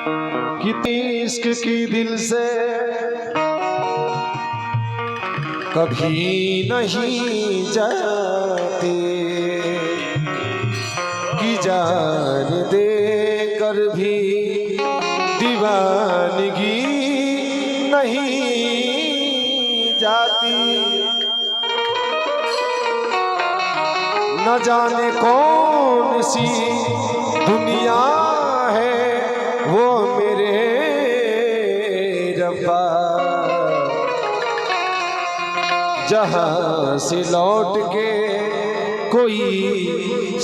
कितनी इश्क की दिल से कभी नहीं जाती, कि जान दे कर भी दीवानगी नहीं जाती। न जाने कौन सी दुनिया है वो मेरे रब्बा, जहां से लौट के कोई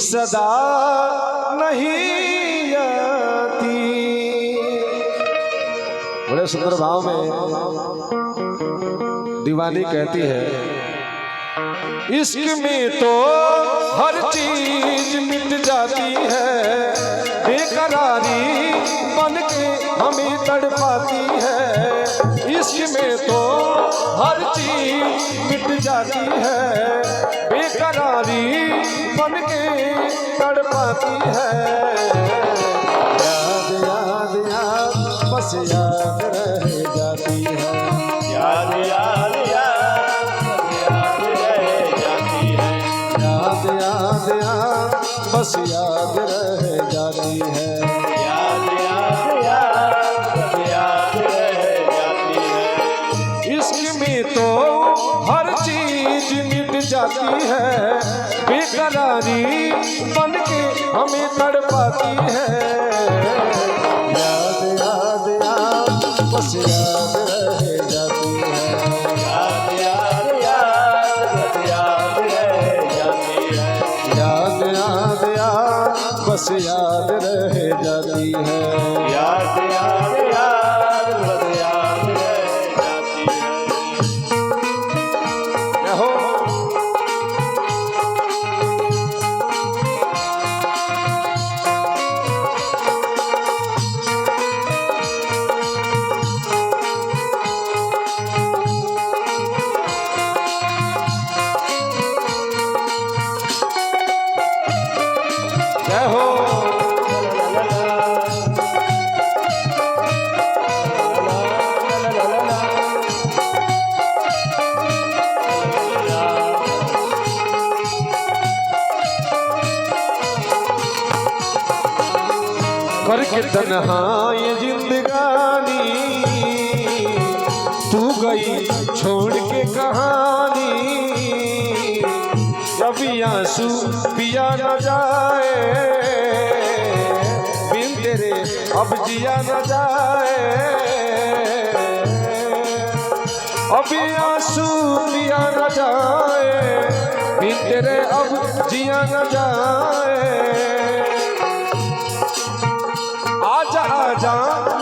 सदा नहीं आती। बड़े सुंदर भाव में दीवानी कहती है, इश्क में तो हर चीज मिट जाती है, बेकरारी बन के हमें तड़पाती है। इश्क में तो हर चीज मिट जाती है, बेकरारी बन के तड़पाती है। याद याद याद बस याद रह जाती है, याद याद याद याद बस याद रह जाती है। याद याद याद याद रह जाती है। इश्क में तो हर चीज मिट जाती है, बेकरारी बन के हमें तड़पाती है। याद याद याद बस याद रह जाती है, याद याद याद याद रह जाती है। याद याद याद बस याद रह जाती है। याद याद याद बस याद रह जाती है। क्या हो करके तन्हा ये जिंदगानी, तू गई छोड़ के कहानी। कभी आंसू पिया न जाए, बिन तेरे अब जिया न जाए। अभी आंसू पिया न जाए, बिन तेरे अब जिया न जाए। आजा आजा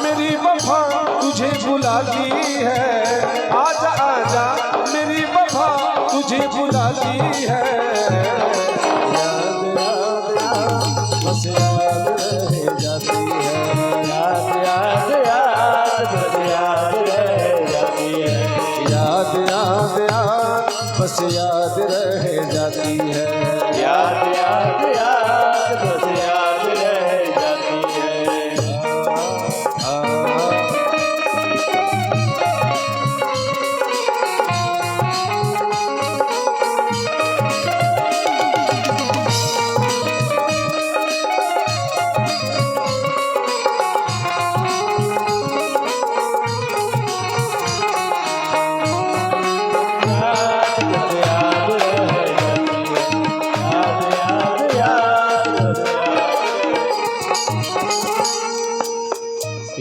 मेरी वफा तुझे बुलाती है, आजा आजा मेरी वफा तुझे बुलाती है। याद याद याद बस याद रह जाती है, याद याद याद बस याद रह जाती है। याद याद याद बस याद रह जाती है। याद याद याद बस याद रह जाती है।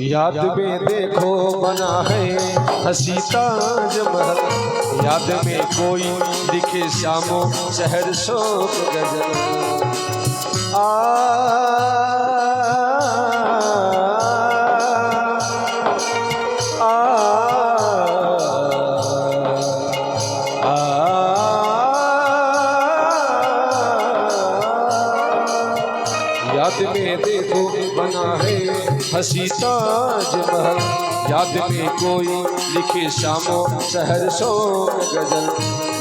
याद में देखो बना है हसी ताजमहल, याद में कोई दिखे शामो शहर शोक गजल। याद में देखो बना है हसी ताजमहल, याद में कोई लिखे शामो शहर शोक गजल।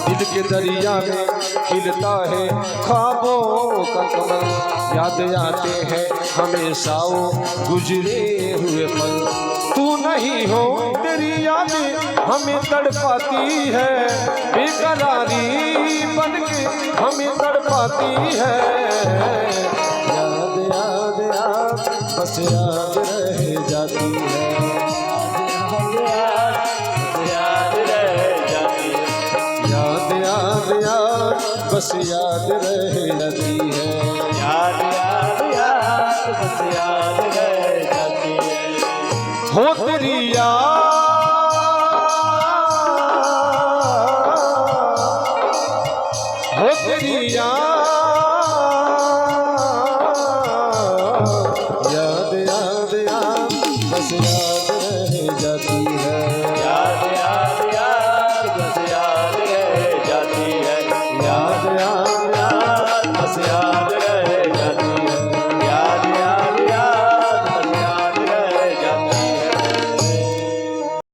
दिल के दरिया में खिलता है ख्वाबों का कमल। याद आते हैं हमेशा वो गुजरे हुए पल। तू नहीं हो तेरी यादें हमें तड़पाती है, बेकरारी बन के हमें तड़पाती है। याद याद याद बस याद रह जाती है। याद रह जाती है। याद याद याद बस याद रह जाती है। याद याद याद बस याद रह जाती है। हो तेरी याद, हो तेरी याद, याद याद याद बस याद